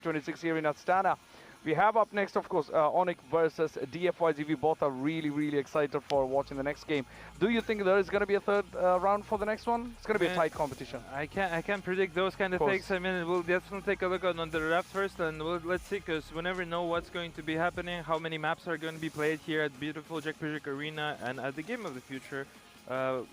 26 here in Astana. We have up next, of course, ONIC versus DFYG. We both are really excited for watching the next game. Do you think there is going to be a third round for the next one? It's going to be a tight competition. I can't predict those kind of things. I mean, we'll definitely take a look on the draft first, and let's see, because we never know what's going to be happening, how many maps are going to be played here at beautiful Jack Arena and at the Game of the Future.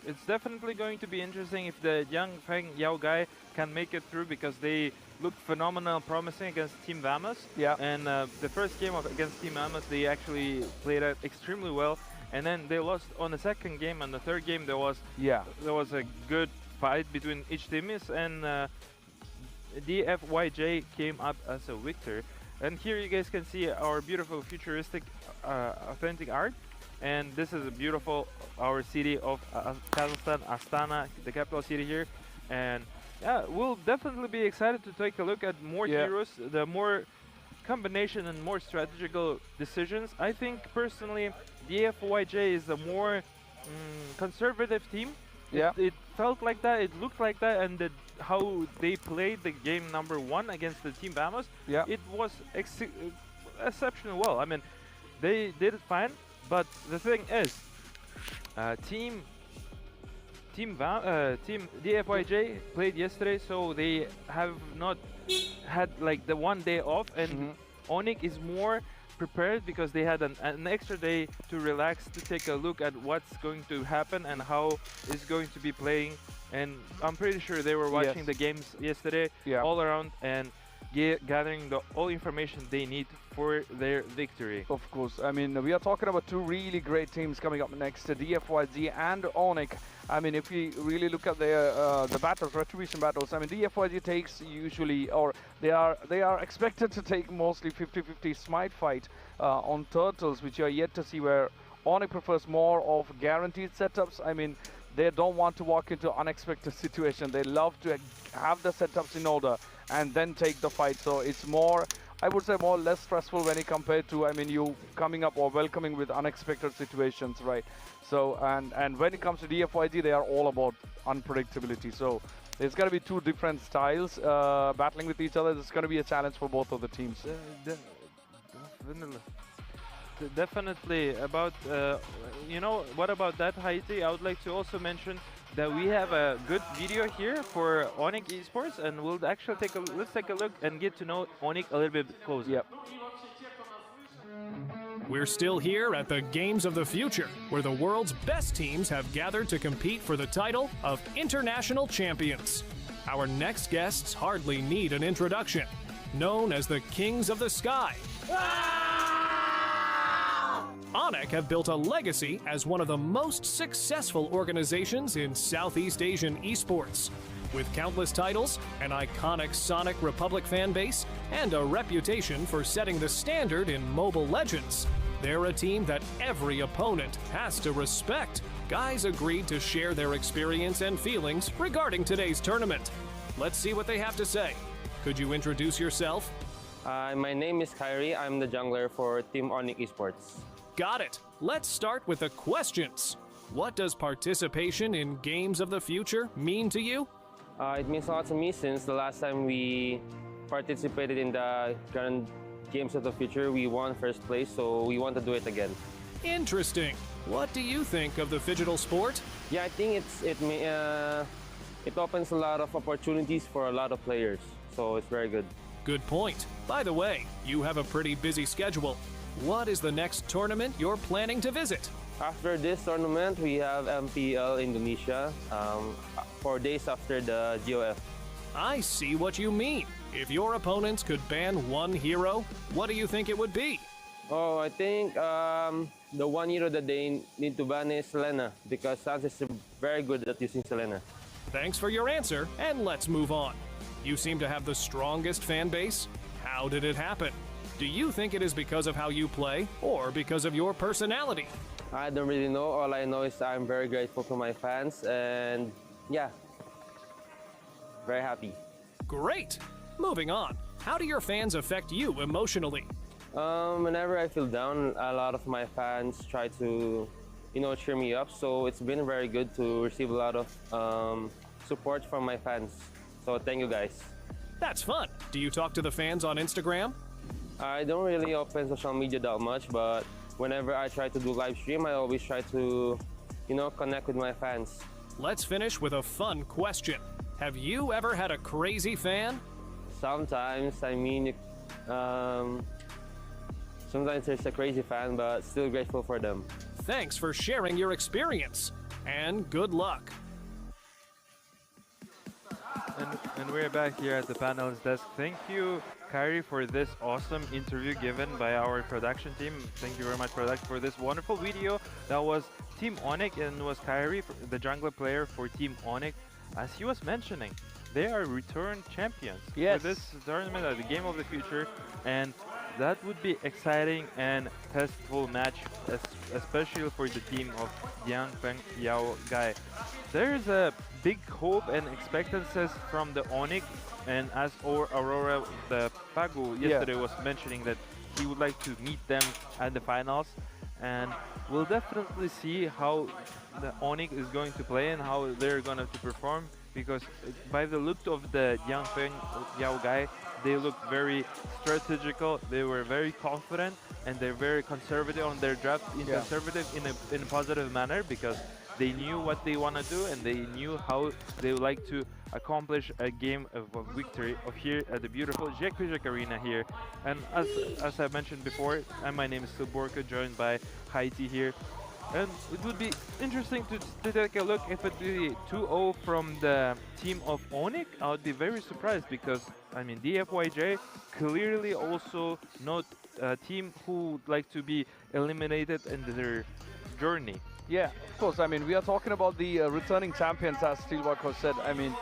It's definitely going to be interesting if the young Feng Yao guy can make it through, because they looked phenomenal, promising against Team Vamos. Yeah. And the first game against Team Vamos, they actually played it extremely well. And then they lost on the second game, and the third game there was a good fight between each teams, and DFYJ came up as a victor. And here you guys can see our beautiful futuristic authentic art. And this is a beautiful, our city of Kazakhstan, Astana, the capital city here. And yeah, we'll definitely be excited to take a look at more heroes, the more combination and more strategical decisions. I think personally, DFYJ is a more conservative team. Yeah. It felt like that, it looked like that, and how they played the game #1 against the Team Vamos, it was exceptional well. I mean, they did it fine. But the thing is, Team DFYJ played yesterday, so they have not had like the one day off, and ONIC is more prepared because they had an extra day to relax, to take a look at what's going to happen and how it's going to be playing. And I'm pretty sure they were watching the games yesterday all around and gathering all information they need for their victory. Of course. I mean, we are talking about two really great teams coming up next, DFYG and ONIC. I mean, if we really look at their the battles, retribution battles, I mean, DFYG takes usually, or they are expected to take mostly 50-50 smite fight on turtles, which you are yet to see, where ONIC prefers more of guaranteed setups. I mean, they don't want to walk into unexpected situation. They love to have the setups in order and then take the fight. So it's more, I would say, more or less stressful when you compare to, I mean, you coming up or welcoming with unexpected situations, right? So, and when it comes to DFYG, they are all about unpredictability. So there's going to be two different styles battling with each other. It's going to be a challenge for both of the teams. Definitely. About you know, what about that, Haiti? I would like to also mention that we have a good video here for ONIC Esports, and we'll actually let's take a look and get to know ONIC a little bit closer. Yep. We're still here at the Games of the Future, where the world's best teams have gathered to compete for the title of International Champions. Our next guests hardly need an introduction. Known as the Kings of the Sky, ONIC have built a legacy as one of the most successful organizations in Southeast Asian esports. With countless titles, an iconic Sonic Republic fanbase, and a reputation for setting the standard in Mobile Legends, they're a team that every opponent has to respect. Guys agreed to share their experience and feelings regarding today's tournament. Let's see what they have to say. Could you introduce yourself? My name is Kyrie. I'm the jungler for Team ONIC Esports. Got it. Let's start with the questions. What does participation in Games of the Future mean to you? It means a lot to me since the last time we participated in the Grand Games of the Future, we won first place, so we want to do it again. Interesting. What do you think of the phygital sport? Yeah, I think it opens a lot of opportunities for a lot of players, so it's very good. Good point. By the way, you have a pretty busy schedule. What is the next tournament you're planning to visit? After this tournament, we have MPL Indonesia, 4 days after the GOF. I see what you mean. If your opponents could ban one hero, what do you think it would be? Oh, I think the one hero that they need to ban is Selena, because Sans is very good at using Selena. Thanks for your answer, and let's move on. You seem to have the strongest fan base. How did it happen? Do you think it is because of how you play, or because of your personality? I don't really know. All I know is I'm very grateful to my fans, and yeah, very happy. Great! Moving on, how do your fans affect you emotionally? Whenever I feel down, a lot of my fans try to, cheer me up. So it's been very good to receive a lot of support from my fans. So thank you guys. That's fun. Do you talk to the fans on Instagram? I don't really open social media that much, but whenever I try to do live stream, I always try to, connect with my fans. Let's finish with a fun question. Have you ever had a crazy fan? Sometimes, sometimes there's a crazy fan, but still grateful for them. Thanks for sharing your experience, and good luck. And we're back here at the panel's desk. Thank you, Kyrie, for this awesome interview given by our production team. Thank you very much for this wonderful video. That was Team ONIC, and was Kyrie, the jungler player for Team ONIC. As he was mentioning, they are return champions for this tournament at the Game of the Future, and that would be exciting and testful match, especially for the team of Yang Feng Yao Gai. There's a big hope and expectancies from the ONIC, and as Aurora the Pagu yesterday was mentioning that he would like to meet them at the finals, and we'll definitely see how the ONIC is going to play and how they're going to perform, because by the look of the Yang Feng Yao Gai, they look very strategical, they were very confident, and they're very conservative on their draft, conservative in a positive manner, because they knew what they want to do and they knew how they would like to accomplish a game of victory of here at the beautiful Jekwijek Arena here. And as I mentioned before, my name is Silborka, joined by Haiti here. And it would be interesting to take a look if it be 2-0 from the team of ONIC. I would be very surprised, because I mean DFYG clearly also not a team who would like to be eliminated in their journey. Yeah, of course. I mean, we are talking about the returning champions, as Steelworkers said. I mean,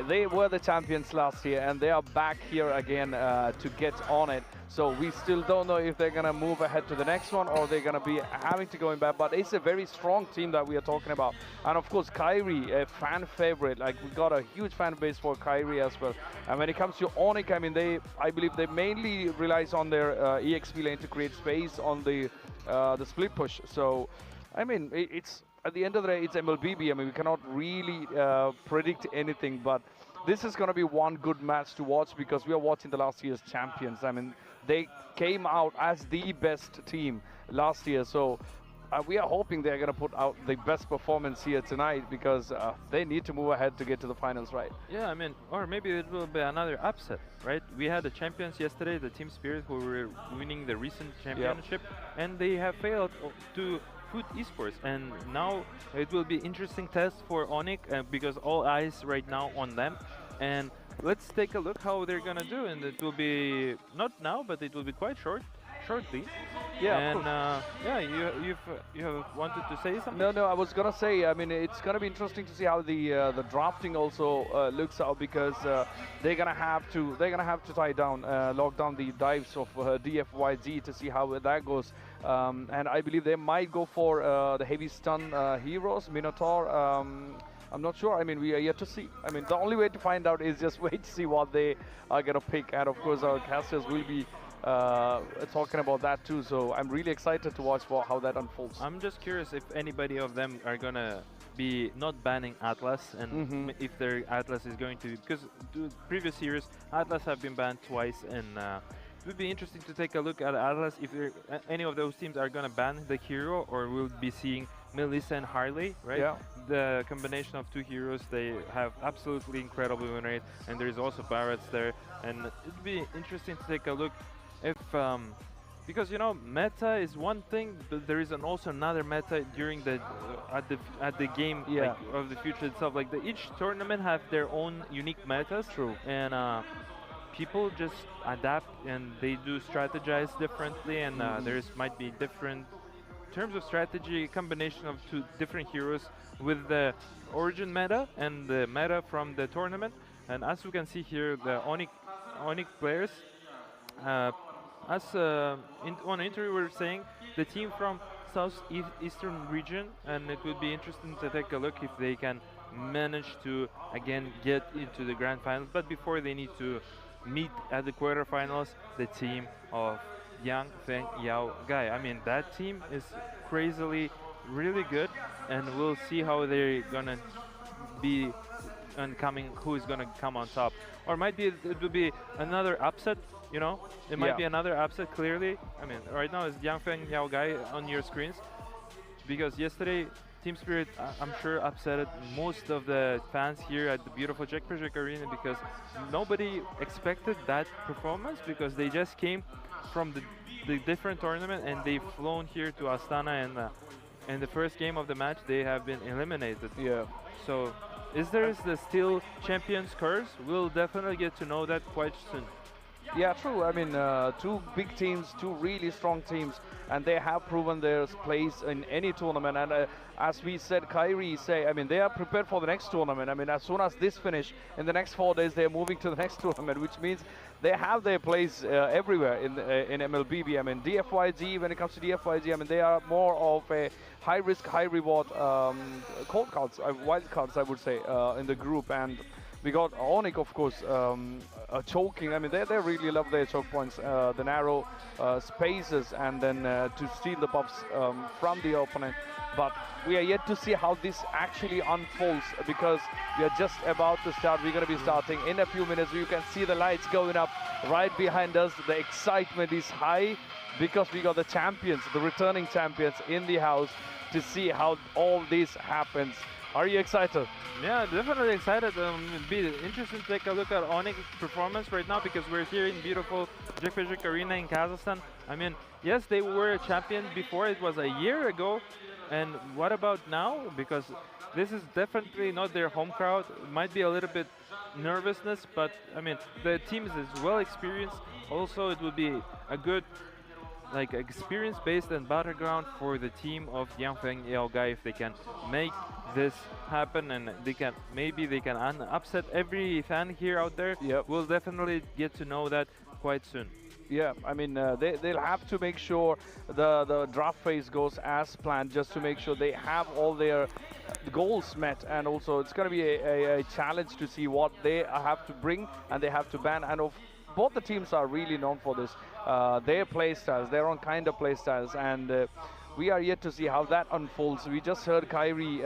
they were the champions last year, and they are back here again to get on it. So we still don't know if they're going to move ahead to the next one, or they're going to be having to go back. But it's a very strong team that we are talking about. And of course, Kyrie, a fan favorite. Like, we got a huge fan base for Kyrie as well. And when it comes to ONIC, I mean, I believe they mainly relies on their EXP lane to create space on the split push. So I mean, it's at the end of the day, it's MLBB. I mean, we cannot really predict anything, but this is going to be one good match to watch, because we are watching the last year's champions. I mean, they came out as the best team last year, so we are hoping they're going to put out the best performance here tonight, because they need to move ahead to get to the finals, right? Yeah, I mean, or maybe it will be another upset, right? We had the champions yesterday, the Team Spirit, who were winning the recent championship, and they have failed to Food Esports, and now it will be interesting test for ONIC, because all eyes right now on them. And let's take a look how they're gonna do, and it will be not now, but it will be quite shortly. Yeah, and yeah, you have wanted to say something? No, I was gonna say, I mean, it's gonna be interesting to see how the drafting also looks out, because they're gonna have to tie down, lock down the dives of DFYG to see how that goes. And I believe they might go for the heavy stun heroes, Minotaur. I'm not sure. I mean, we are yet to see. I mean, the only way to find out is just wait to see what they are gonna pick, and of course our casters will be talking about that too. So I'm really excited to watch how that unfolds. I'm just curious if anybody of them are gonna be not banning Atlas, and if their Atlas is going to, because the previous years Atlas have been banned twice, and it would be interesting to take a look at Atlas if any of those teams are gonna ban the hero, or we'll be seeing Melissa and Harley, right? Yeah. The combination of two heroes, they have absolutely incredible win rate, and there's also Barretts there, and it'd be interesting to take a look if because you know, meta is one thing, but there is also another meta during the at the game like, of the future itself. Like each tournament have their own unique metas. True. And people just adapt, and they do strategize differently, and might be different in terms of strategy, a combination of two different heroes with the origin meta and the meta from the tournament. And as we can see here, the ONIC players, as on interview we were saying, the team from southeastern region, and it would be interesting to take a look if they can manage to again get into the grand finals. But before, they need to meet at the quarterfinals the team of Yang Feng Yao Gai. I mean, that team is crazily really good, and we'll see how they're gonna be and coming who is going to come on top. Or might be it would be another upset, you know? It might be another upset, clearly. I mean, right now it's Yangfeng Yao Gai on your screens, because yesterday Team Spirit, I'm sure, upset most of the fans here at the beautiful Czech Arena, because nobody expected that performance, because they just came from the different tournament and they've flown here to Astana, and in the first game of the match they have been eliminated. Yeah. So is there the still champions curse? We'll definitely get to know that quite soon. Yeah, true. I mean, two big teams, two really strong teams, and they have proven their place in any tournament. And as we said, Kyrie say, I mean, they are prepared for the next tournament. I mean, as soon as this finish, in the next 4 days, they're moving to the next tournament, which means they have their place everywhere in MLBB. I mean, DFYG, when it comes to DFYG, I mean, they are more of a high-risk, high-reward cold cards, wild cards, I would say, in the group. And we got ONIC, of course, choking. I mean, they really love their choke points, the narrow spaces, and then to steal the buffs from the opponent. But we are yet to see how this actually unfolds, because we are just about to start. We're going to be starting in a few minutes. You can see the lights going up right behind us. The excitement is high, because we got the champions, the returning champions in the house, to see how all this happens. Are you excited? Yeah, definitely excited. It'd be interesting to take a look at ONIC's performance right now, because we're here in beautiful DFYG Arena in Kazakhstan. I mean, yes, they were a champion before. It was a year ago. And what about now? Because this is definitely not their home crowd. It might be a little bit nervousness, but I mean, the team is well experienced. Also, it would be a good, like, experience-based and battleground for the team of Yangfeng Yao Gai if they can make this happen, and they can upset every fan here out there. Yep. We'll definitely get to know that quite soon. Yeah, I mean, they'll have to make sure the draft phase goes as planned, just to make sure they have all their goals met. And also, it's going to be a challenge to see what they have to bring and they have to ban. And both the teams are really known for this, their play styles, their own kind of play styles. And we are yet to see how that unfolds. We just heard Kyrie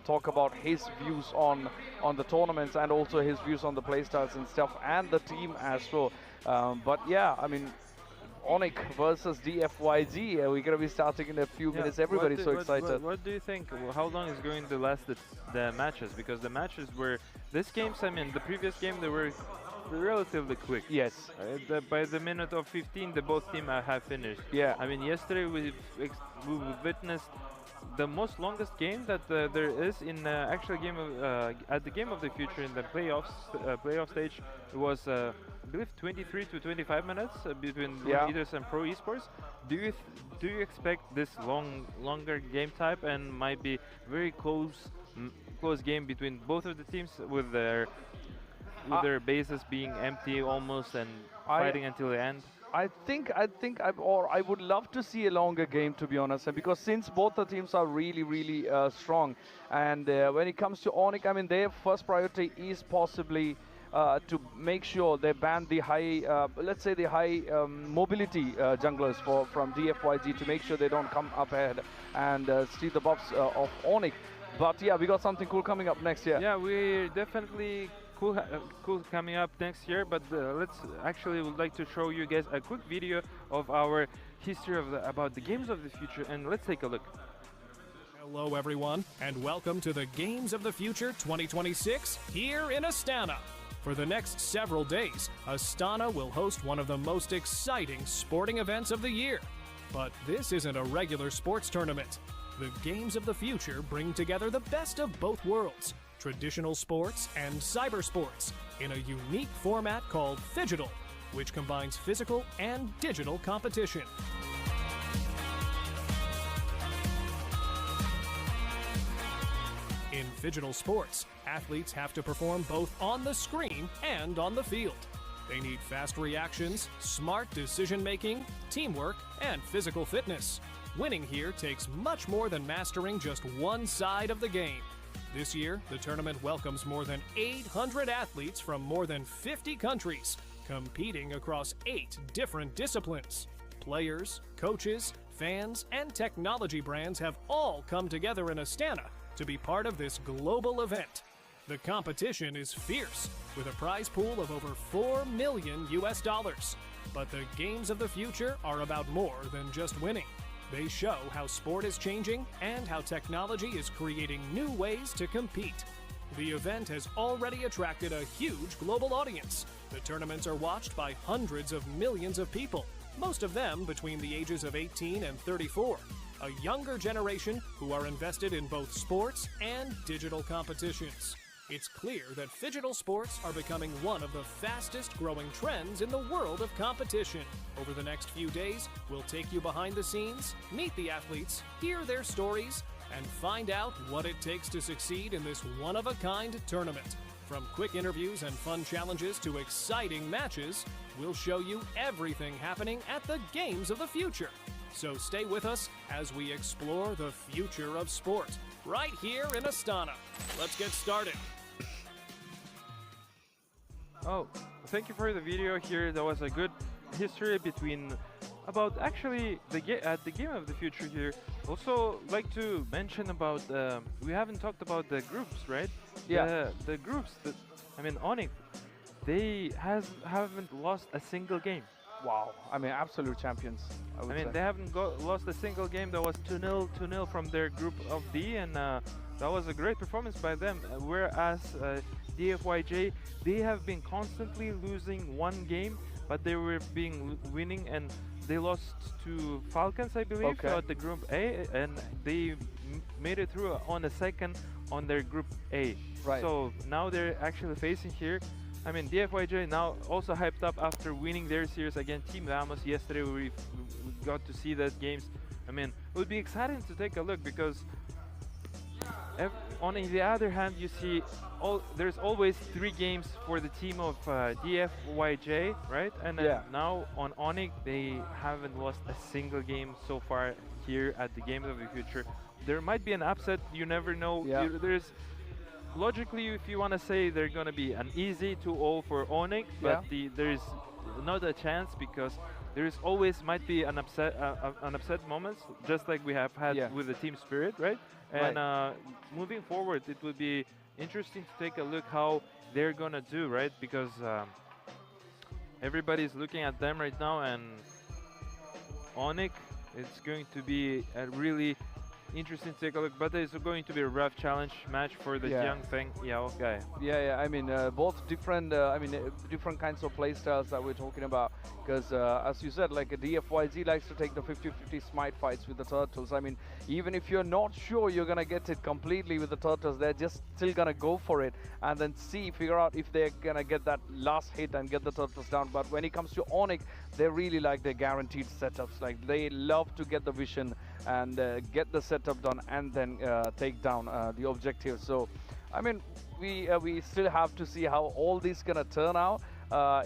talk about his views on the tournaments, and also his views on the play styles and stuff, and the team as well. But yeah, I mean, ONIC versus DFYG. We're going to be starting in a few minutes. Everybody's so excited. What do you think? How long is going to last the matches? Because the matches were, this games, I mean, the previous game, they were relatively quick. Yes. By the minute of 15, both teams have finished. Yeah. I mean, yesterday we witnessed the most longest game that there is in actual game of at the Game of the Future in the playoff stage. It was I believe 23 to 25 minutes between leaders and pro esports. Do you expect this longer game type, and might be very close game between both of the teams, with their bases being empty almost and fighting until the end? I would love to see a longer game, to be honest, because since both the teams are really strong, and when it comes to ONIC, I mean, their first priority is possibly to make sure they ban the high, let's say the high mobility junglers from DFYG, to make sure they don't come up ahead and steal the buffs of ONIC. But yeah, we got something cool coming up next year. Yeah, we're definitely cool coming up next year, but would like to show you guys a quick video of our history about the Games of the Future, and let's take a look. Hello everyone, and welcome to the Games of the Future 2026 here in Astana. For the next several days, Astana will host one of the most exciting sporting events of the year. But this isn't a regular sports tournament. The Games of the Future bring together the best of both worlds, traditional sports and cyber sports, in a unique format called Phygital, which combines physical and digital competition. In Phygital sports, athletes have to perform both on the screen and on the field. They need fast reactions, smart decision-making, teamwork, and physical fitness. Winning here takes much more than mastering just one side of the game. This year, the tournament welcomes more than 800 athletes from more than 50 countries, competing across 8 different disciplines. Players, coaches, fans, and technology brands have all come together in Astana to be part of this global event. The competition is fierce, with a prize pool of over $4 million US. But the games of the future are about more than just winning. They show how sport is changing and how technology is creating new ways to compete. The event has already attracted a huge global audience. The tournaments are watched by hundreds of millions of people, most of them between the ages of 18 and 34, a younger generation who are invested in both sports and digital competitions. It's clear that phygital sports are becoming one of the fastest growing trends in the world of competition. Over the next few days, we'll take you behind the scenes, meet the athletes, hear their stories, and find out what it takes to succeed in this one-of-a-kind tournament. From quick interviews and fun challenges to exciting matches, we'll show you everything happening at the Games of the Future. So stay with us as we explore the future of sport, right here in Astana. Let's get started. Oh, thank you for the video here. That was a good history between about actually the Game of the Future here. Also like to mention about we haven't talked about the groups, right? Yeah. The groups that ONIC, they haven't lost a single game. Wow. I mean, absolute champions. I would say. They haven't lost a single game. That was 2-0 from their group of D, and that was a great performance by them. Whereas DFYG, they have been constantly losing one game, but they were winning, and they lost to Falcons, I believe, at the Group A, and they made it through on a second on their Group A. Right. So now they're actually facing here. DFYG now also hyped up after winning their series against Team Vamos. Yesterday we got to see that games. It would be exciting to take a look because on the other hand, you see there's always 3 games for the team of DFYG, right? And now on ONIC, they haven't lost a single game so far here at the Game of the Future. There might be an upset, you never know. Yeah. There's logically, if you want to say they're going to be an easy 2-0 for ONIC, but there's not a chance because there's always might be an upset moments, just like we have had with the Team Spirit, right? And moving forward, it would be interesting to take a look how they're gonna do, right? Because everybody's looking at them right now, and ONIC, it's going to be a really interesting to take a look, but it's going to be a rough challenge match for the young Feng Yao guy. Both different different kinds of play styles that we're talking about, because as you said, like a DFYZ likes to take the 50-50 smite fights with the turtles. Even if you're not sure you're gonna get it completely with the turtles, they're just still gonna go for it and then figure out if they're gonna get that last hit and get the turtles down. But when it comes to ONIC, they really like their guaranteed setups. Like, they love to get the vision and get the setup done and then take down the objective. So we still have to see how all this gonna turn out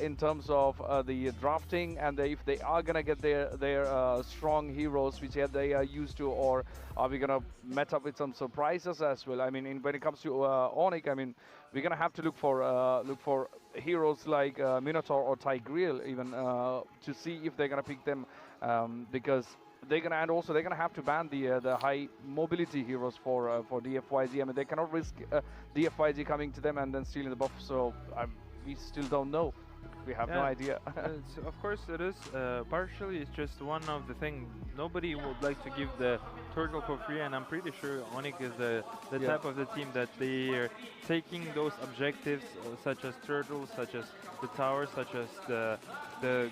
in terms of the drafting, and if they are gonna get their strong heroes which they are used to, or are we gonna met up with some surprises as well. When it comes to ONIC, we're gonna have to look for heroes like Minotaur or Tigreal even to see if they're gonna pick them, because they're gonna have to ban the high mobility heroes for DFYG. They cannot risk DFYG coming to them and then stealing the buff. So we still don't know. We have no idea. Of course it is. Partially, it's just one of the things. Nobody would like to give the turtle for free, and I'm pretty sure ONIC is the type of the team that they are taking those objectives, such as turtles, such as the towers, such as the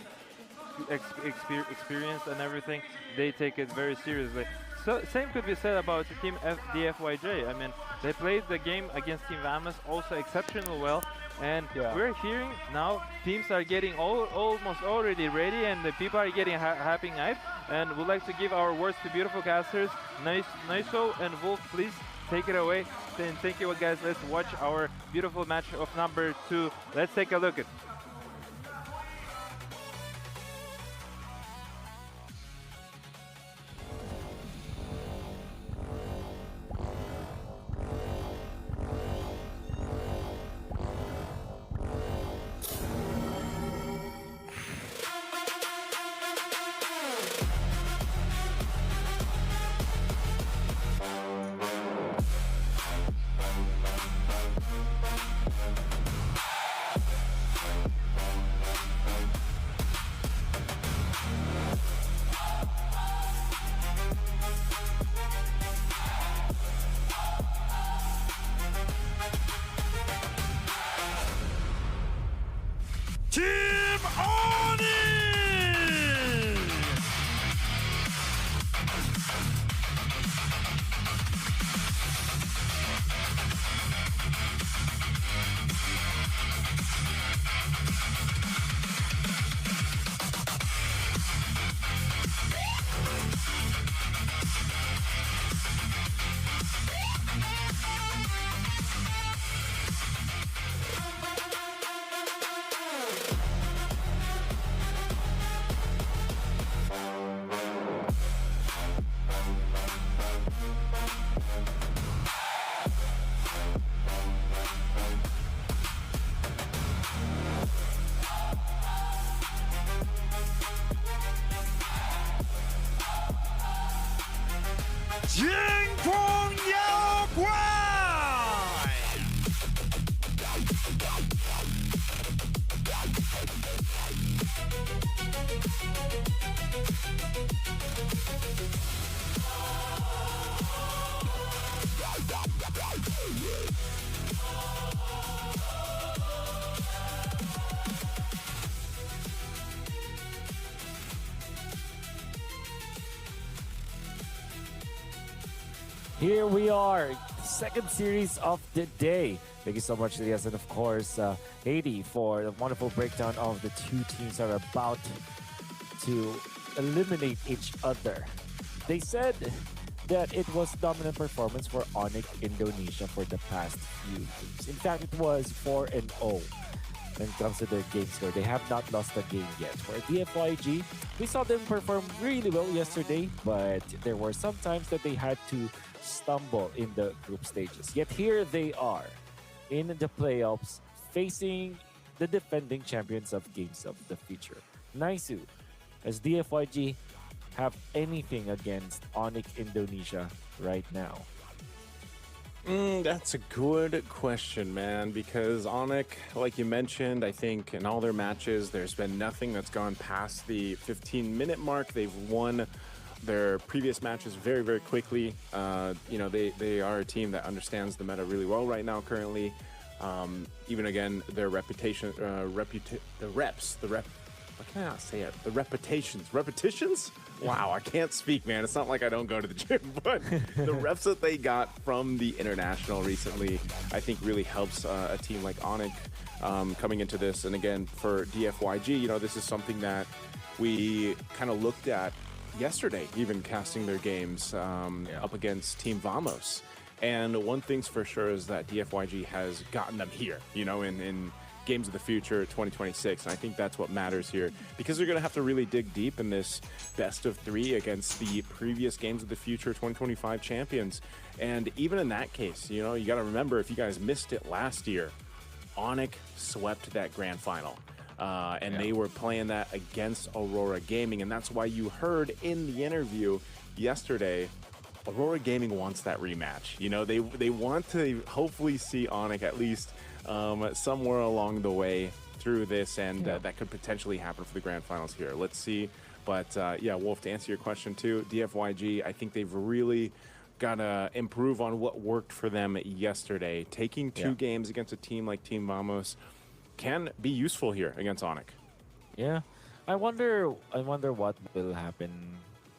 experience and everything. They take it very seriously. So same could be said about the team DFYJ. They played the game against Team Vamos also exceptionally well, and we're hearing now teams are getting almost already ready, and the people are getting happy hype. And we'd like to give our words to beautiful casters. Niso and Wolf, please take it away. Then thank you guys. Let's watch our beautiful match of number 2. Let's take a look at. Here we are, second series of the day. Thank you so much, Elias, and of course, Haiti, for the wonderful breakdown of the two teams that are about to eliminate each other. They said that it was dominant performance for ONIC Indonesia for the past few games. In fact, it was 4-0 when it comes to their game score. They have not lost a game yet. For DFYG, we saw them perform really well yesterday, but there were some times that they had to stumble in the group stages. Yet here they are in the playoffs facing the defending champions of Games of the Future. Naisu, as DFYG have anything against ONIC Indonesia right now? That's a good question, man, because ONIC, like you mentioned, I think in all their matches, there's been nothing that's gone past the 15-minute mark. They've won their previous matches very, very quickly. You know, they are a team that understands the meta really well right now currently. Even again, their reputation, what can I not say it? The repetitions? Wow, I can't speak, man. It's not like I don't go to the gym, but the reps that they got from the international recently, I think really helps a team like ONIC coming into this. And again, for DFYG, you know, this is something that we kind of looked at yesterday, even casting their games up against Team Vamos. And one thing's for sure is that DFYG has gotten them here, you know, in Games of the Future 2026. And I think that's what matters here, because they're going to have to really dig deep in this best of 3 against the previous Games of the Future 2025 champions. And even in that case, you know, you got to remember, if you guys missed it last year, ONIC swept that grand final. They were playing that against Aurora Gaming. And that's why you heard in the interview yesterday, Aurora Gaming wants that rematch. You know, they want to hopefully see ONIC at least somewhere along the way through this, and that could potentially happen for the grand finals here. Let's see. But yeah, Wolf, to answer your question too, DFYG, I think they've really got to improve on what worked for them yesterday. Taking two games against a team like Team Vamos can be useful here against ONIC. Yeah, I wonder what will happen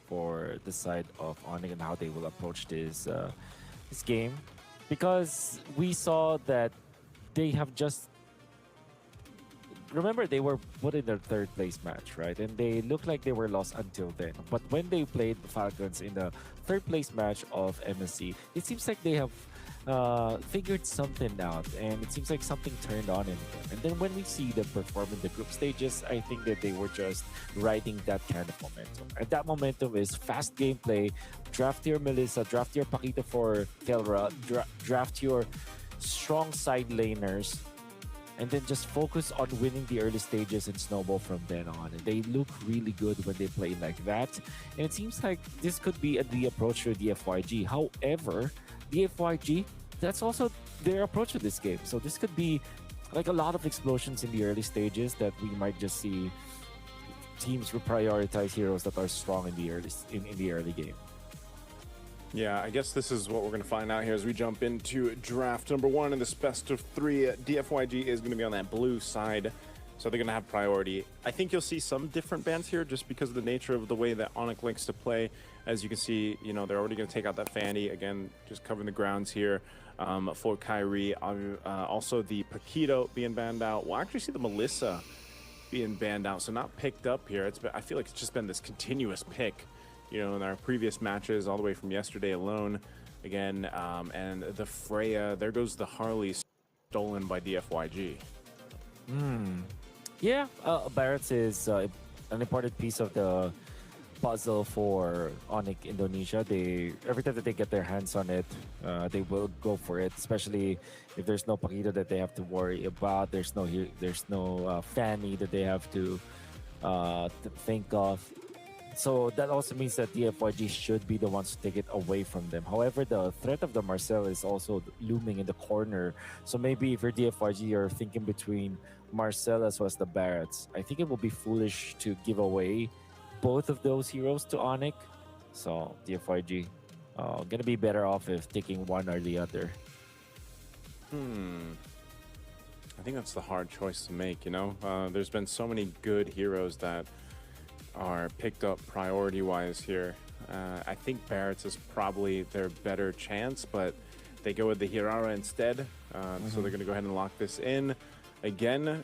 for the side of ONIC and how they will approach this game, because we saw that they have just, remember, they were put in their third place match, right? And they looked like they were lost until then. But when they played the Falcons in the third place match of MSC, it seems like they have figured something out, and it seems like something turned on in them. And then when we see them perform in the group stages, I think that they were just riding that kind of momentum. And that momentum is fast gameplay, draft your Melissa, draft your Paquita for Kelra, draft your strong side laners, and then just focus on winning the early stages and snowball from then on. And they look really good when they play like that. And it seems like this could be the approach for DFYG. However, DFYG, that's also their approach to this game. So this could be like a lot of explosions in the early stages that we might just see teams prioritize heroes that are strong in the early game. Yeah, I guess this is what we're going to find out here as we jump into draft number 1 in this best of 3. DFYG is going to be on that blue side, so they're going to have priority. I think you'll see some different bans here just because of the nature of the way that ONIC likes to play. As you can see, you know, they're already going to take out that Fanny. Again, just covering the grounds here for Kyrie. Also, the Paquito being banned out. We'll actually see the Melissa being banned out, so not picked up here. I feel like it's just been this continuous pick, you know, in our previous matches, all the way from yesterday alone. Again, and the Freya, there goes the Harley, stolen by DFYG. Yeah, Barrett's is an important piece of the puzzle for ONIC Indonesia. Every time that they get their hands on it, they will go for it, especially if there's no Paquito that they have to worry about. There's no Fanny that they have to think of. So that also means that the DFYG should be the ones to take it away from them. However, the threat of the Marcel is also looming in the corner. So maybe if you're DFYG, you're thinking between Marcel as well as the Barretts. I think it will be foolish to give away both of those heroes to ONIC. So DFYG, gonna be better off if taking one or the other. I think that's the hard choice to make, you know? There's been so many good heroes that are picked up priority-wise here. I think Barrett's is probably their better chance, but they go with the Hirara instead. So they're going to go ahead and lock this in. Again,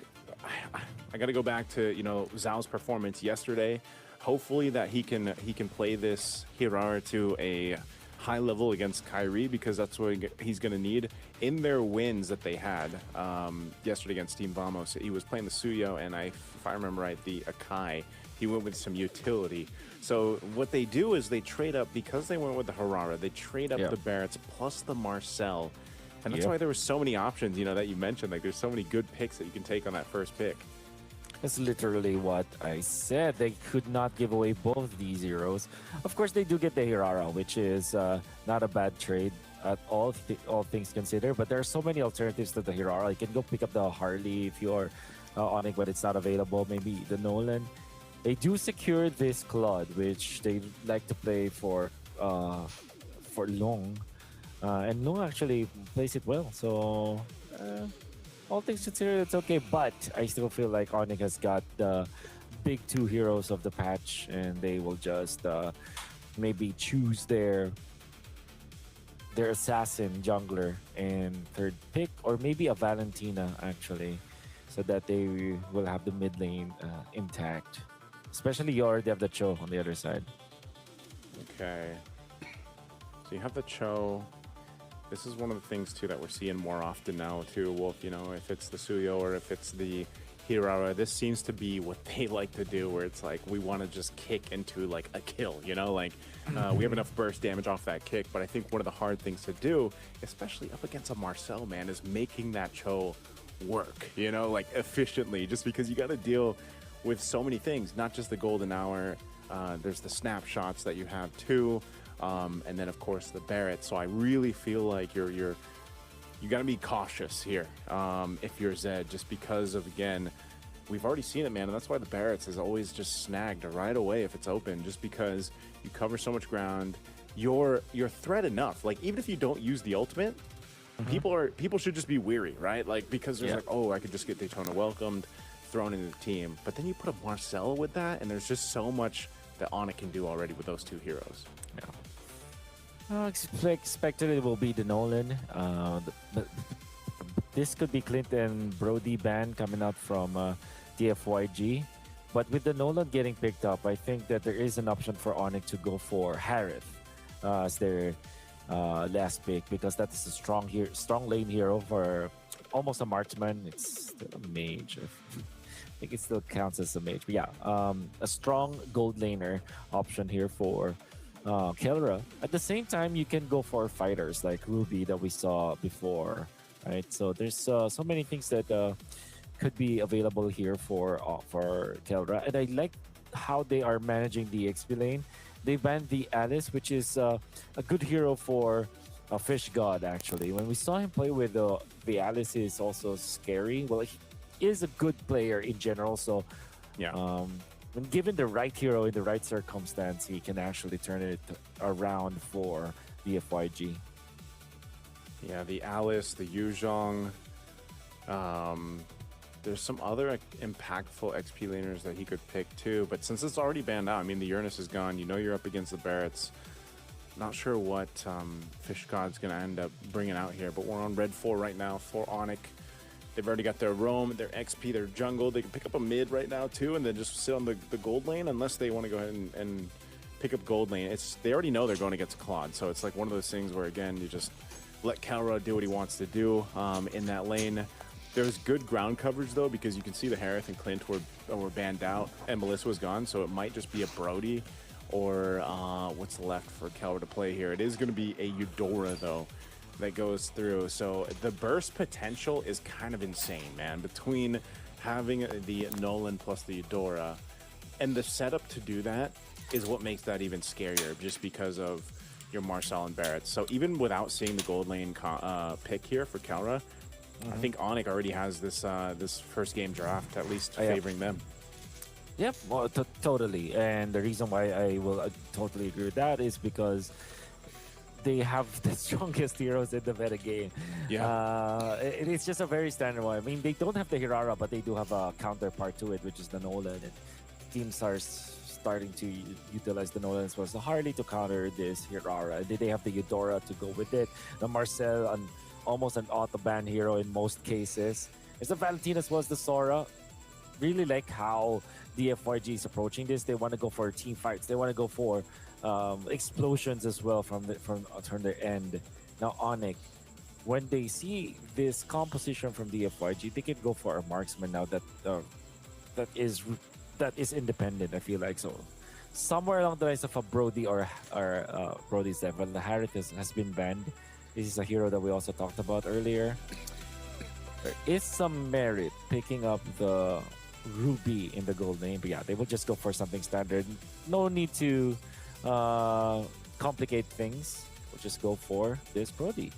I got to go back to, you know, Zhao's performance yesterday. Hopefully that he can play this Hirara to a high level against Kyrie, because that's what he's going to need. In their wins that they had yesterday against Team Vamos, he was playing the Suyo, and if I remember right, the Akai. He went with some utility. So what they do is they trade up, because they went with the Harara, they trade up the Barretts plus the Marcel. And that's why there were so many options, you know, that you mentioned. Like, there's so many good picks that you can take on that first pick. That's literally what I said. They could not give away both these heroes. Of course, they do get the Hirara, which is not a bad trade at all things considered. But there are so many alternatives to the Hirara. You can go pick up the Harley if you're ONIC, but it's not available. Maybe the Nolan. They do secure this Claude, which they like to play for Long. And Long actually plays it well. So all things considered, it's okay. But I still feel like ONIC has got the big two heroes of the patch, and they will just maybe choose their assassin jungler in third pick, or maybe a Valentina actually, so that they will have the mid lane intact. Especially you already have the Cho on the other side. Okay. So you have the Cho. This is one of the things, too, that we're seeing more often now, too, Wolf. You know, if it's the Suyo or if it's the Hirara, this seems to be what they like to do, where it's like, we want to just kick into, like, a kill, you know? Like, we have enough burst damage off that kick, but I think one of the hard things to do, especially up against a Marcel, man, is making that Cho work, you know, like, efficiently, just because you got to deal with so many things, not just the golden hour. There's the snapshots that you have too, and then of course the Barrett. So I really feel like you gotta be cautious here if you're Zed, just because of, again, we've already seen it, man, and that's why the Barretts is always just snagged right away if it's open, just because you cover so much ground. You're threat enough. Like, even if you don't use the ultimate, people should just be weary, right? Like, because there's like, oh, I could just get Daytona welcomed, thrown into the team. But then you put a Marcel with that, and there's just so much that ONIC can do already with those two heroes. Expected it will be the Nolan. But this could be Clint and Brody ban coming out from DFYG. But with the Nolan getting picked up, I think that there is an option for ONIC to go for Harith as their last pick, because that is a strong lane hero for almost a marksman. It's still a mage. I think it still counts as a mage. But yeah, a strong gold laner option here for Kelra. At the same time, you can go for fighters like Ruby that we saw before, right? So there's so many things that could be available here for Kelra. And I like how they are managing the XP lane. They banned the Alice, which is a good hero for a Fish God, actually. When we saw him play with the Alice, is also scary. Well, he is a good player in general, so when given the right hero in the right circumstance, he can actually turn it around for the DFYG. Yeah, the Alice, the Yuzhong. There's some other impactful XP laners that he could pick too, but since it's already banned out, I mean, the Uranus is gone. You know you're up against the Barretts. Not sure what Fish God's going to end up bringing out here, but we're on red 4 right now for ONIC. They've already got their roam, their XP, their jungle. They can pick up a mid right now too, and then just sit on the gold lane, unless they want to go ahead and pick up gold lane. They already know they're going against Claude, so it's like one of those things where, again, you just let Kelra do what he wants to do in that lane. There's good ground coverage, though, because you can see the Harith and Clint were banned out, and Melissa was gone, so it might just be a Brody or what's left for Kelra to play here. It is going to be a Eudora, though, that goes through. So the burst potential is kind of insane, man, between having the Nolan plus the Eudora and the setup to do that. is what makes that even scarier, just because of your Marcel and Barrett. So even without seeing the gold lane pick here for Kelra, I think ONIC already has this this first game draft at least favoring them. Yep, well, totally. And the reason why I will totally agree with that is because they have the strongest heroes in the meta game. Yeah. It's just a very standard one. I mean, they don't have the Hirara, but they do have a counterpart to it, which is the Nolan. And teams are starting to utilize the Nolan as well. So Harley to counter this Hirara. And then they have the Eudora to go with it. The Marcel, almost an auto-ban hero in most cases. There's the Valentina as well as the Sora. Really like how DFYG is approaching this. They want to go for team fights. They want to go for explosions as well from their end. Now ONIC, when they see this composition from DFYG, they can go for a marksman now that is independent. I feel like so. Somewhere along the lines of a Brody or Brody's level, the Harith has been banned. This is a hero that we also talked about earlier. There is some merit picking up the Ruby in the gold lane, but yeah, they will just go for something standard. No need to complicate things. We'll just go for this Brody.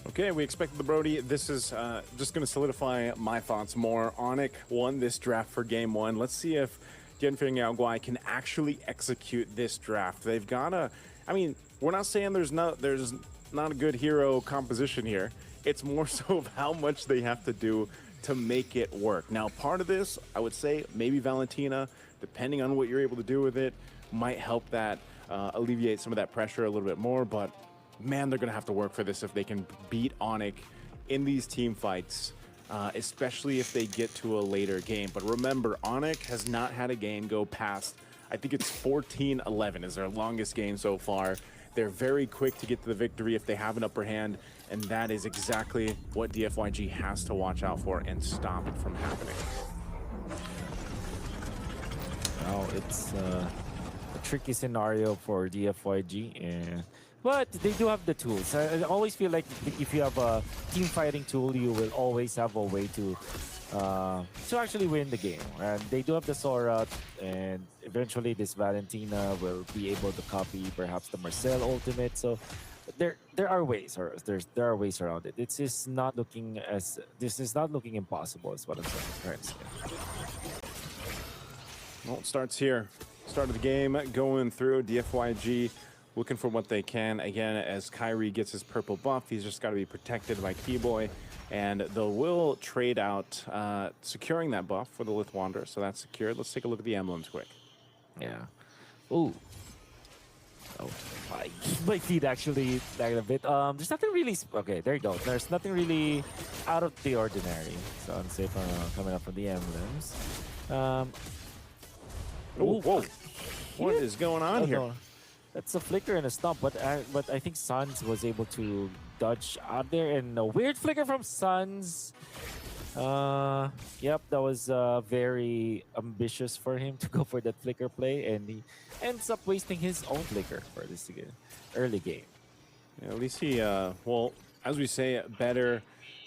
Okay, we expected the Brody. This is just going to solidify my thoughts more. ONIC won this draft for game one. Let's see if Genfeng Yaoguai can actually execute this draft. They've got to, I mean, we're not saying there's not a good hero composition here. It's more so of how much they have to do to make it work. Now, part of this, I would say, maybe Valentina, depending on what you're able to do with it, might help that alleviate some of that pressure a little bit more, but man, they're going to have to work for this if they can beat ONIC in these team fights, especially if they get to a later game. But remember, ONIC has not had a game go past, I think it's 14-11 is their longest game so far. They're very quick to get to the victory if they have an upper hand, and that is exactly what DFYG has to watch out for and stop it from happening. Now it's a tricky scenario for DFYG, but they do have the tools. I always feel like if you have a team fighting tool, you will always have a way to actually win the game. And they do have the Sora, and eventually this Valentina will be able to copy perhaps the Marcel ultimate. So there are ways, or there are ways around it. This is not looking impossible, is what I'm trying to say. Well, it starts here. Start of the game going through. DFYG looking for what they can. Again, as Kyrie gets his purple buff, he's just got to be protected by Keyboy. And they will trade out, securing that buff for the Lith Wanderer. So that's secured. Let's take a look at the emblems quick. Yeah. Ooh. Oh, my feet actually lagged a bit. There's nothing really... Okay, there you go. There's nothing really out of the ordinary. So unsafe coming up from the emblems. Oh, whoa. What is going on here? No. That's a flicker and a stomp, but I think Suns was able to dodge out there, and a weird flicker from Suns. Yep, that was very ambitious for him to go for that flicker play, and he ends up wasting his own flicker for this early game. Yeah, at least he, well, as we say, better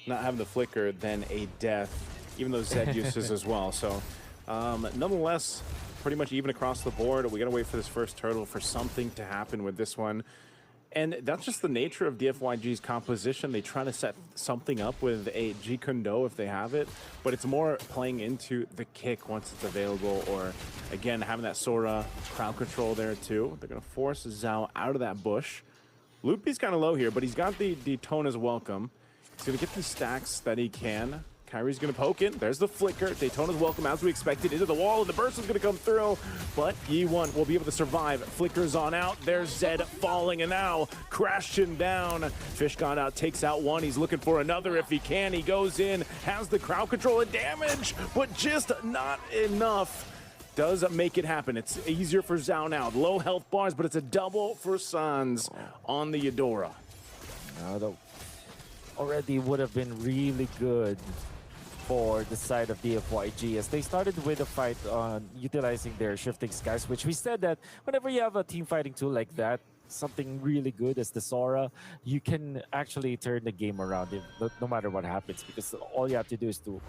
not having the flicker than a death, even though Zed uses as well. So, nonetheless, pretty much even across the board. We gotta wait for this first turtle for something to happen with this one. And that's just the nature of DFYG's composition. They try to set something up with a G Kundo if they have it, but it's more playing into the kick once it's available, or again, having that Sora crowd control there too. They're gonna force Zhao out of that bush. Loopy's kind of low here, but he's got the Daytona's welcome. He's gonna get the stacks that he can. Kyrie's gonna poke it. There's the flicker. Daytona's welcome, as we expected, into the wall, and the burst is gonna come through. But Yi1 will be able to survive. Flickers on out. There's Zed falling, and now crashing down. Fish Gone Out takes out one. He's looking for another if he can. He goes in, has the crowd control and damage, but just not enough. Does make it happen. It's easier for Zhao now. Low health bars, but it's a double for Suns on the Eudora. Already would have been really good for the side of DFYG, as they started with a fight on utilizing their shifting skies, which we said that whenever you have a team fighting tool like that, something really good as the Sora, you can actually turn the game around no matter what happens, because all you have to do is to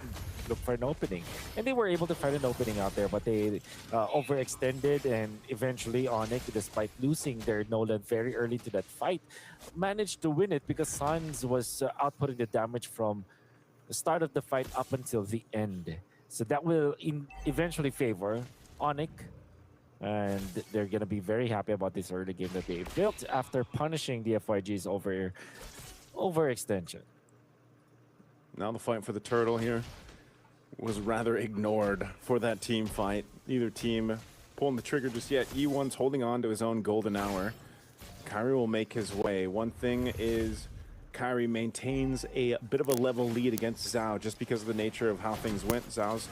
look for an opening. And they were able to find an opening out there, but they overextended, and eventually ONIC, despite losing their Nolan very early to that fight, managed to win it because Sans was outputting the damage from the start of the fight up until the end. So that will eventually favor ONIC. And they're going to be very happy about this early game that they built after punishing the DFYG's overextension. Now the fight for the turtle here was rather ignored for that team fight. Neither team pulling the trigger just yet. E1's holding on to his own golden hour. Kairi will make his way. One thing is Kairi maintains a bit of a level lead against Zhao just because of the nature of how things went. Zhao's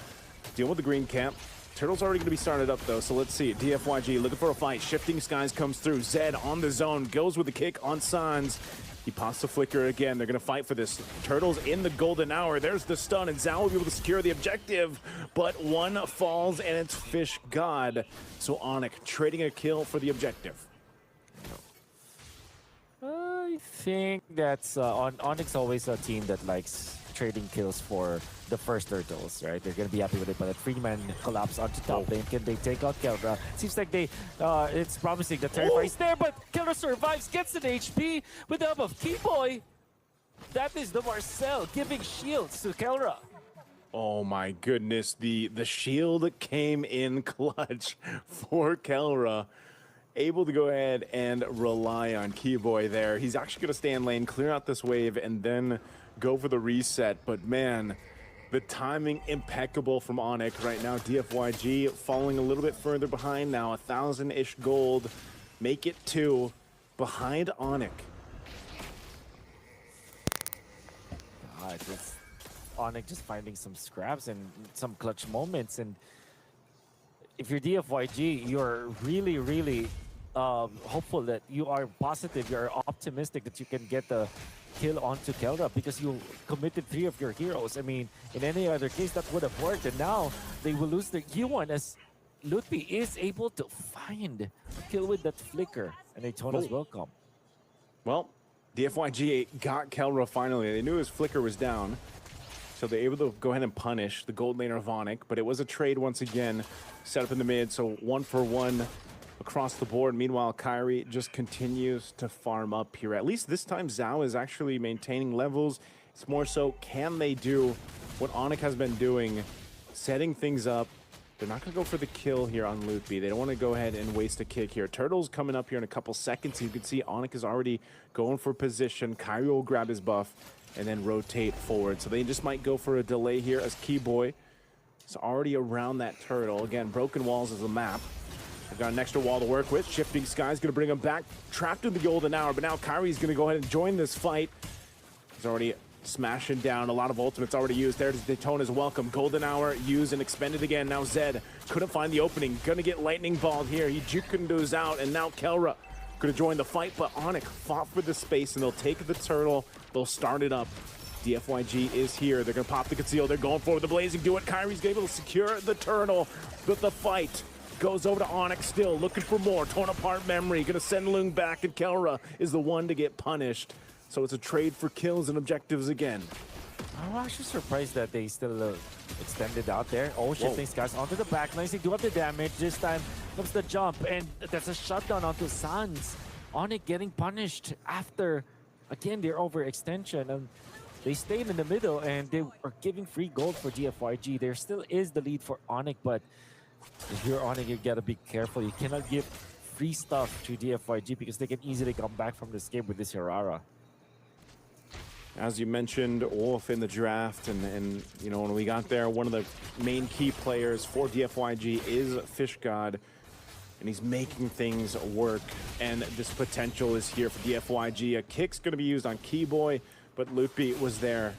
dealing with the green camp. Turtle's already going to be started up, though, so let's see. DFYG looking for a fight. Shifting Skies comes through. Zed on the zone. Goes with the kick on Sans. He pops the flicker again. They're going to fight for this. Turtle's in the golden hour. There's the stun, and Zhao will be able to secure the objective. But one falls, and it's Fish God. So ONIC trading a kill for the objective. I think that's ONIC's always a team that likes trading kills for the first turtles, right? They're going to be happy with it, but a 3-man collapse onto top lane. Can they take out Kelra? Seems like they, it's promising. The Terrify is there, but Kelra survives, gets an HP with the help of Keyboy. That is the Marcel giving shields to Kelra. Oh my goodness, the shield came in clutch for Kelra. Able to go ahead and rely on Keyboy there. He's actually going to stay in lane, clear out this wave, and then go for the reset. But man, the timing impeccable from ONIC right now. DFYG falling a little bit further behind now, 1,000-ish gold. Make it 2 behind ONIC. Just ONIC just finding some scraps and some clutch moments. And if you're DFYG, you're really, really hopeful that you are positive, you're optimistic that you can get the kill onto Kelra because you committed 3 of your heroes. I mean, in any other case, that would have worked. And now they will lose the E1 as Lutfi is able to find a kill with that flicker. And Daytona's welcome. Well, DFYG got Kelra finally. They knew his flicker was down, so they're able to go ahead and punish the gold laner of ONIC. But it was a trade once again, set up in the mid, so 1 for 1 across the board. Meanwhile, Kairi just continues to farm up here. At least this time, Zhao is actually maintaining levels. It's more so, can they do what ONIC has been doing, setting things up? They're not going to go for the kill here on Lutfi. They don't want to go ahead and waste a kick here. Turtle's coming up here in a couple seconds. You can see ONIC is already going for position. Kairi will grab his buff and then rotate forward. So they just might go for a delay here as Keyboy is already around that turtle. Again, broken walls is a map. They've got an extra wall to work with. Shifting Sky's going to bring him back. Trapped in the golden hour, but now Kairi's going to go ahead and join this fight. He's already smashing down. A lot of ultimates already used. There's Daytona's welcome. Golden hour used and expended again. Now Zed couldn't find the opening. Gonna get lightning balled here. He juked into his out, and now Kelra could have joined the fight, but ONIC fought for the space, and they'll take the turtle. They'll start it up. DFYG is here. They're gonna pop the conceal. They're going for the blazing. Do it. Kairi's able to secure the turtle, but the fight goes over to ONIC still, looking for more. Torn apart memory. Gonna send Lung back, and Kelra is the one to get punished. So it's a trade for kills and objectives again. I'm actually surprised that they still extended out there. Oh, Shifting Skies onto the back lines. They do have the damage. This time comes the jump, and that's a shutdown onto Sans. ONIC getting punished after, again, their overextension. And they stayed in the middle, and they are giving free gold for DFYG. There still is the lead for ONIC, but if you're ONIC, you gotta be careful. You cannot give free stuff to DFYG because they can easily come back from this game with this Hirara. As you mentioned, Wolf in the draft, and you know, when we got there, one of the main key players for DFYG is Fish God, and he's making things work, and this potential is here for DFYG. A kick's going to be used on Keyboy, but Lutfi was there.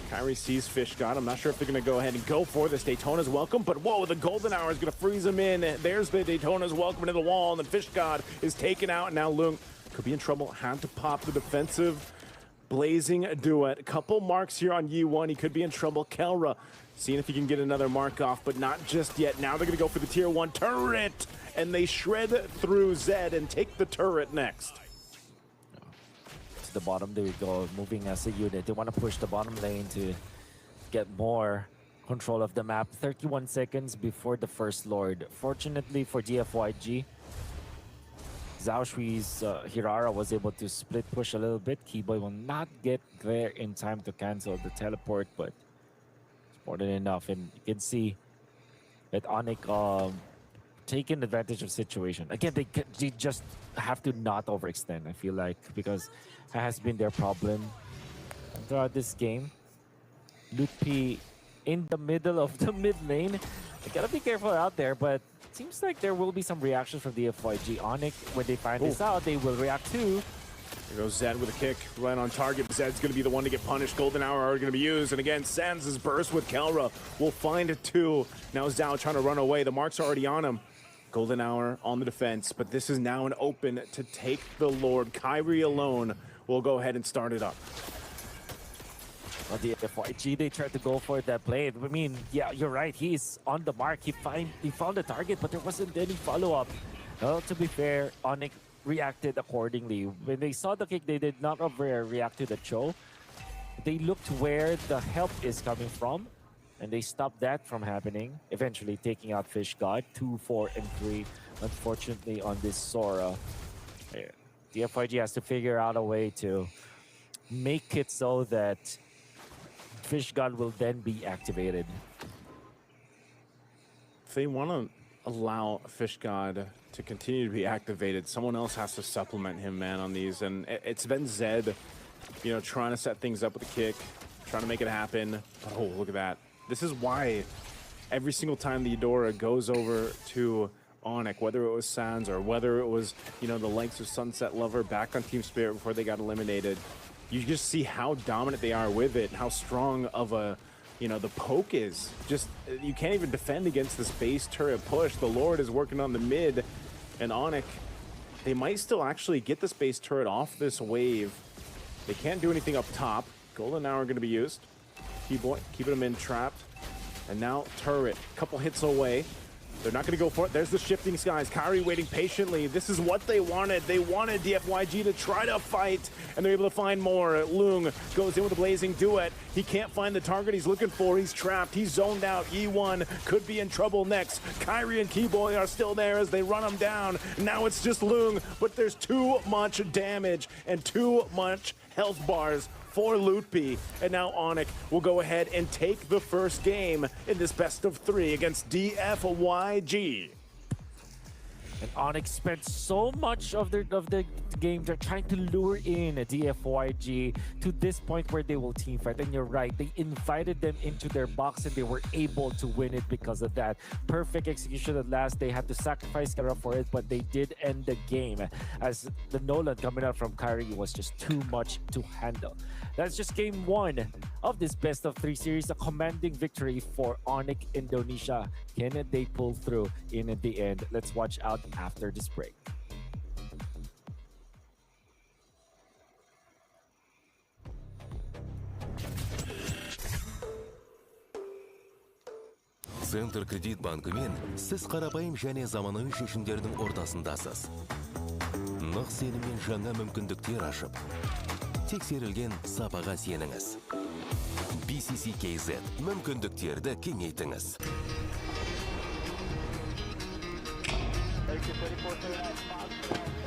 Kairi sees Fish God. I'm not sure if they're going to go ahead and go for this. Daytona's welcome, but whoa, the golden hour is going to freeze him in. There's the Daytona's welcome into the wall, and then Fish God is taken out, and now Lung could be in trouble. Had to pop the defensive Blazing duet. Couple marks here on Yi1. He could be in trouble. Kelra seeing if he can get another mark off, but not just yet. Now they're going to go for the tier 1 turret, and they shred through Zed and take the turret next. To the bottom, there we go. Moving as a unit. They want to push the bottom lane to get more control of the map. 31 seconds before the first Lord. Fortunately for DFYG, Zhao Shui's Hirara was able to split push a little bit. Keyboy will not get there in time to cancel the teleport, but it's more than enough. And you can see that ONIC taking advantage of situation. Again, they just have to not overextend, I feel like, because that has been their problem throughout this game. Lutpi in the middle of the mid lane. You gotta be careful out there, but it seems like there will be some reactions from the DFYG. ONIC, when they find this out, they will react too. Here goes Zed with a kick right on target. Zed's going to be the one to get punished. Golden Hour are going to be used. And again, Sans' burst with Kelra will find 2. Now Zhao trying to run away. The mark's already on him. Golden Hour on the defense, but this is now an open to take the Lord. Kyrie alone will go ahead and start it up. Well, the DFYG, they tried to go for that play. I mean, yeah, you're right. He's on the mark. He found the target, but there wasn't any follow-up. Well, to be fair, ONIC reacted accordingly. When they saw the kick, they did not react to the Cho. They looked where the help is coming from, and they stopped that from happening, eventually taking out Fish God. 2, 4, and 3, unfortunately, on this Sora. DFYG has to figure out a way to make it so that Fish God will then be activated. If they want to allow Fish God to continue to be activated, someone else has to supplement him, man, on these. And it's been Zed, you know, trying to set things up with a kick, trying to make it happen. Oh, look at that. This is why every single time the Eudora goes over to ONIC, whether it was Sans or whether it was, you know, the likes of Sunset Lover back on Team Spirit before they got eliminated, you just see how dominant they are with it, how strong of a, you know, the poke is. Just, you can't even defend against this base turret push. The Lord is working on the mid, and ONIC, they might still actually get this base turret off this wave. They can't do anything up top. Golden Hour going to be used. Keyboy keeping him in trapped. And now turret, couple hits away. They're not going to go for it. There's the shifting skies. Kyrie waiting patiently. This is what they wanted. They wanted DFYG to try to fight, and they're able to find more. Lung goes in with a blazing duet. He can't find the target he's looking for. He's trapped. He's zoned out. E1 could be in trouble next. Kyrie and Keyboy are still there as they run him down. Now it's just Lung, but there's too much damage and too much health bars for Lutpi, and now ONIC will go ahead and take the first game in this best of 3 against DFYG. And ONIC spent so much of the game. They're trying to lure in a DFYG to this point where they will team fight. And you're right, they invited them into their box and they were able to win it because of that. Perfect execution at last. They had to sacrifice Kara for it, but they did end the game as the Nolan coming out from Kyrie was just too much to handle. That's just game 1 of this best of 3 series. A commanding victory for ONIC Indonesia. Can they pull through in the end? Let's watch out after this break. Центр кредит банкымен сіз қарапайым және заманауи шешімдердің ортасындасыз. Нық сеніммен жаңа мүмкіндіктер ашып, тексерілген сапаға сеніңіз. BCCKZ мүмкіндіктерді кеңейтіңіз. Thank you, 24/7.